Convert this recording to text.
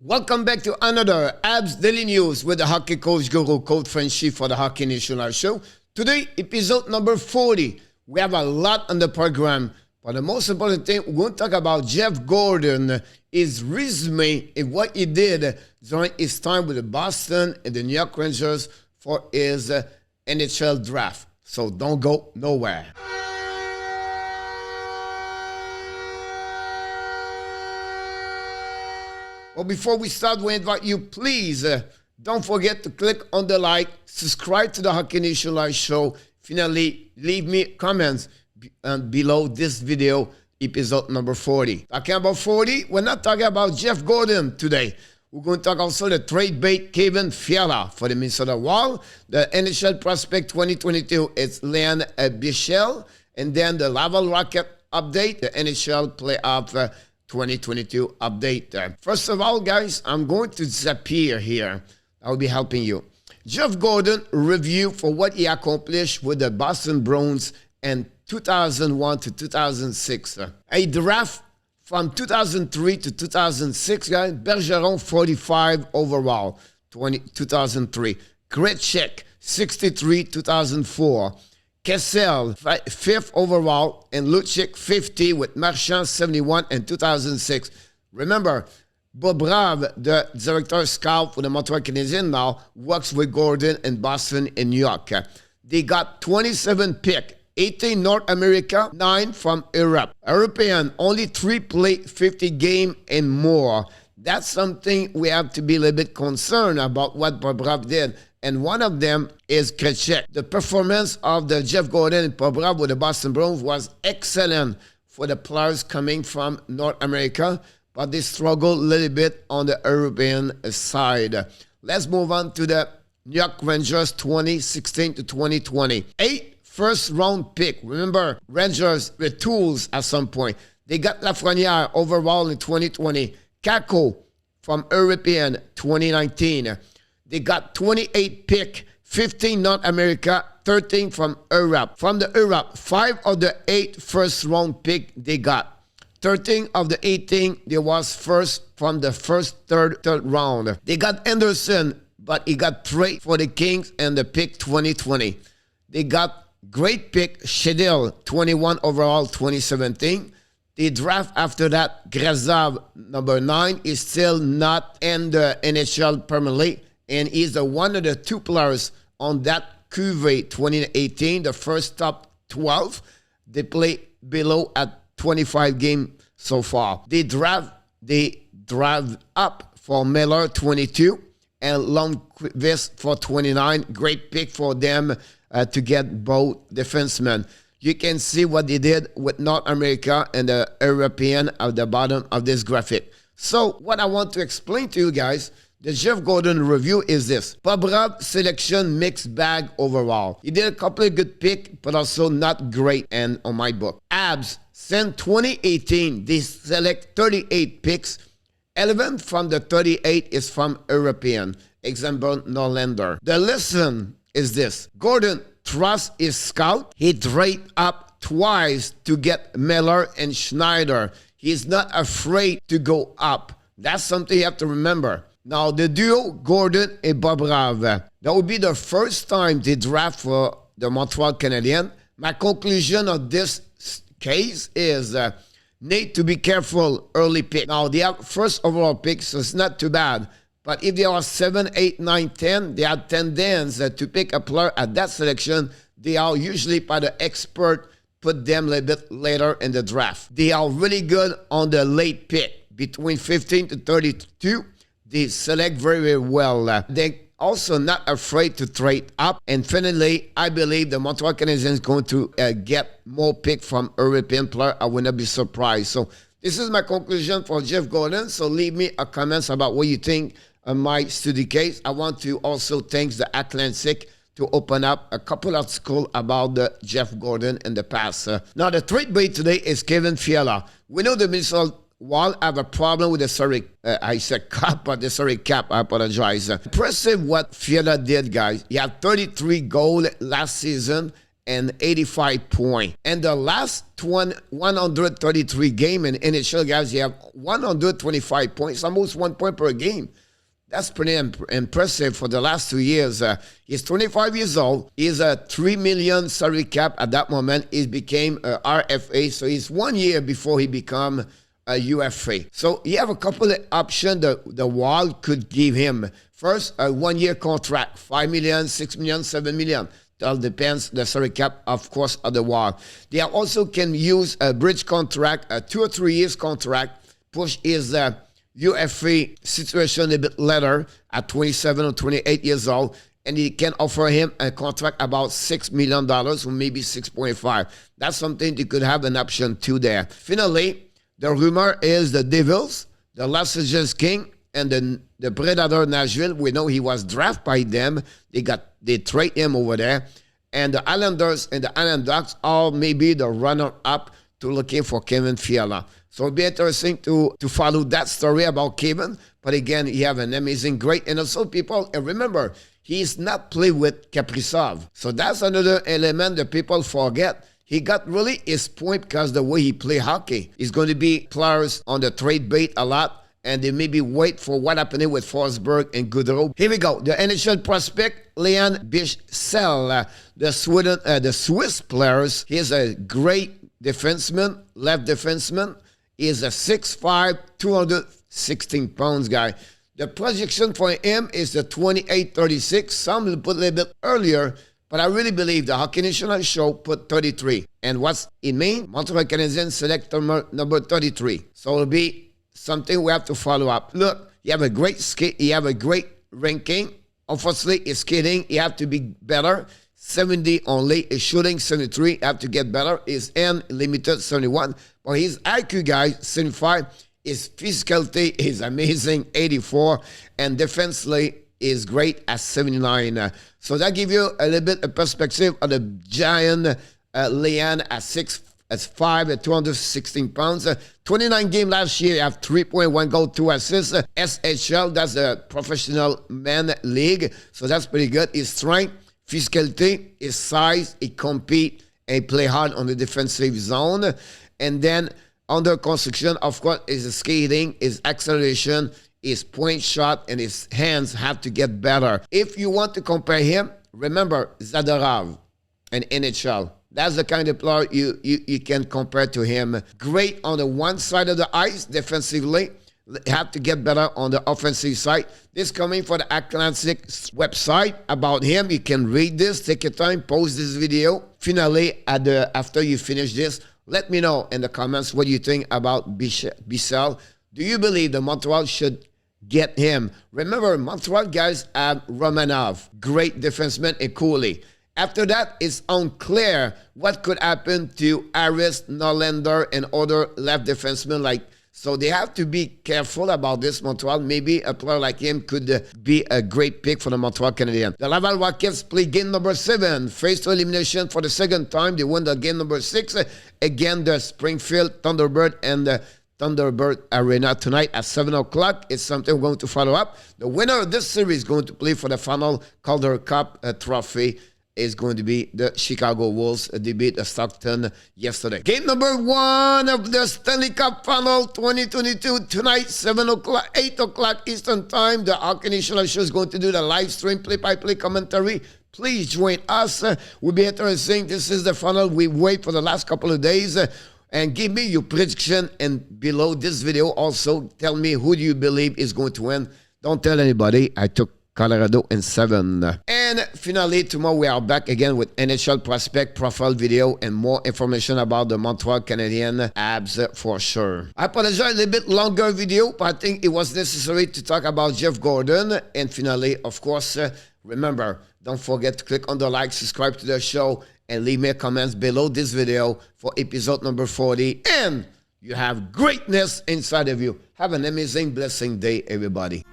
Welcome back to another Habs Daily News with the hockey coach guru, Coach Frenchie for the Hockey National Show. Today, episode number 40. We have a lot on the program, but the most important thing, we're going to talk about Jeff Gorton, his resume and what he did during his time with the Boston and the New York Rangers for his NHL draft. So don't go nowhere. Well, before we start, we invite you, please, don't forget to click on the like, subscribe to the Hockey Nation Live Show. Finally, leave me comments below this video, episode number 40. Talking about 40, we're not talking about Jeff Gorton today. We're going to talk also the trade bait Kevin Fiala for the Minnesota Wild. The NHL Prospect 2022 is Lian Bichsel. And then the Laval Rocket update, the NHL Playoff 2022 update. First of all, guys, I'm going to disappear here. I'll be helping you. Jeff Gorton review for what he accomplished with the Boston Bruins in 2001 to 2006. A draft from 2003 to 2006, guys. Bergeron, 45 overall, 2003. Krejci, 63, 2004. Kessel, 5th overall, and Lucic, 50, with Marchand, 71, in 2006. Remember, BOBROV, the director scout for the Montreal Canadiens now, works with Gorton in Boston and New York. They got 27 pick, 18 North America, 9 from Europe. European, only 3 play 50 game and more. That's something we have to be a little bit concerned about what BOBROV did. And one of them is Krejci. The performance of the Jeff Gorton and BOBROV with the Boston Bruins was excellent for the players coming from North America, but they struggled a little bit on the European side. Let's move on to the New York Rangers 2016 to 2020. 8 first-round pick. Remember, Rangers with tools at some point. They got Lafreniere overall in 2020. Kako from European 2019. They got 28 pick, 15 North America, 13 from Europe. From the Europe, 5 of the 8 first-round pick they got. 13 of the 18, they was first from the third round. They got Anderson, but he got traded for the Kings and the pick 2020. They got great pick, Shedil, 21 overall, 2017. The draft after that, Grazav, number 9, is still not in the NHL permanently. And he's one of the 2 players on that Cuvée 2018, the first top 12. They play below at 25 games so far. They drive up for MEILLEUR 22 and Lundqvist for 29. Great pick for them to get both defensemen. You can see what they did with North America and the European at the bottom of this graphic. So what I want to explain to you guys, the Jeff Gorton review is this. BOBROV selection mixed bag overall. He did a couple of good picks, but also not great and on my book. Habs, since 2018, they select 38 picks. 11 from the 38 is from European. Example, Norlander. The lesson is this. Gorton trusts his scout. He traded up twice to get MEILLEUR and Schneider. He's not afraid to go up. That's something you have to remember. Now, the duo, Gorton and BOBROV, that would be the first time they draft for the Montreal Canadiens. My conclusion of this case is need to be careful early pick. Now, they have first overall pick, so it's not too bad. But if they are 7, 8, 9, 10, they have tendency to pick a player at that selection. They are usually by the expert, put them a little bit later in the draft. They are really good on the late pick, between 15 to 32. They select very, very well. They're also not afraid to trade up. And finally, I believe the Montreal Canadiens is going to get more pick from European player. I will not be surprised. So this is my conclusion for Jeff Gorton. So leave me a comments about what you think of my study case. I want to also thank the Atlantic to open up a couple of articles about the Jeff Gorton in the past. Now, the trade bait today is Kevin Fiala. We know the Minnesota Wild have a problem with the salary, I said cap, but the salary cap, I apologize. Impressive what Fiala did, guys. He had 33 goals last season 185 points. And the last 133 game in NHL, guys, you have 125 points, almost 1 point per game. That's pretty impressive for the last 2 years. He's 25 years old. He's a $3 million salary cap at that moment. He became a RFA, so he's 1 year before he become a UFA. So you have a couple of options the Wild could give him. First, a 1 year contract, $5 million, $6 million, $7 million. It all depends the salary cap, of course, of the Wild. They also can use a bridge contract, a 2 or 3 years contract, push his UFA situation a bit later at 27 or 28 years old, and he can offer him a contract about $6 million or maybe 6.5. That's something you could have an option to there. Finally, the rumor is the Devils, the Los Angeles King, and the Predator Nashville. We know he was drafted by them. They trade him over there. And the Islanders and the Islanders are maybe the runner-up to looking for Kevin Fiala. So it'll be interesting to follow that story about Kevin. But again, he have an amazing, great, and also people, and remember, he's not played with Kaprizov. So that's another element that people forget. He got really his point because the way he play hockey. He's going to be players on the trade bait a lot, and they maybe wait for what happening with Forsberg and Goodrow. Here we go. The NHL prospect, Lian Bichsel, the Swiss players. He's a great defenseman, left defenseman. He's a 6'5", 216 pounds guy. The projection for him is the 28-36. Some will put a little bit earlier, but I really believe the Hockey National Show put 33. And what's it mean? Montreal Canadiens select number 33. So it'll be something we have to follow up. Look, you have a great skate. You have a great ranking. Unfortunately, his skating, you have to be better. 70 only. His shooting, 73. You have to get better. His end, limited, 71. But his IQ, guys, 75. His physicality is amazing, 84. And defensively is great at 79. So that gives you a little bit of perspective of the giant Lian at 6'5", at 216 pounds. 29 games last year, you have 3.1 goals, 2 assists. SHL, that's the professional man league. So that's pretty good. His strength, physicality, his size, he compete and play hard on the defensive zone. And then under construction, of course, his skating, his acceleration, his point shot, and his hands have to get better. If you want to compare him, remember Zadorov and NHL. That's the kind of player you can compare to him. Great on the one side of the ice defensively. Have to get better on the offensive side. This coming for the Atlantic website about him. You can read this, take your time, pause this video. Finally, after you finish this, let me know in the comments what you think about Bichsel. Do you believe the Montreal should get him? Remember, Montreal guys have Romanov, great defenseman, and Cooley. After that, it's unclear what could happen to Harris, Norlander, and other left defensemen. So they have to be careful about this, Montreal. Maybe a player like him could be a great pick for the Montreal Canadiens. The Laval Rockets play game number 7. Faced to elimination for the second time. They won the game number 6. Again, the Springfield Thunderbird and the Thunderbird Arena tonight at 7 o'clock. It's something we're going to follow up. The winner of this series is going to play for the final Calder Cup trophy. Is going to be the Chicago Wolves. They beat the Stockton yesterday. Game number 1 of the Stanley Cup Final 2022 tonight, 7 o'clock, 8 o'clock Eastern Time. The Hockey National Show is going to do the live stream play-by-play commentary. Please join us. We'll be interesting. This is the final. We wait for the last couple of days. And give me your prediction. And below this video also, tell me who do you believe is going to win. Don't tell anybody. I took Colorado in 7. And finally, tomorrow we are back again with NHL prospect profile video and more information about the Montreal Canadiens Habs for sure. I apologize, a little bit longer video, but I think it was necessary to talk about Jeff Gorton. And finally, of course, remember, don't forget to click on the like, subscribe to the show, and leave me comments below this video for episode number 40. And you have greatness inside of you. Have an amazing, blessing day, everybody.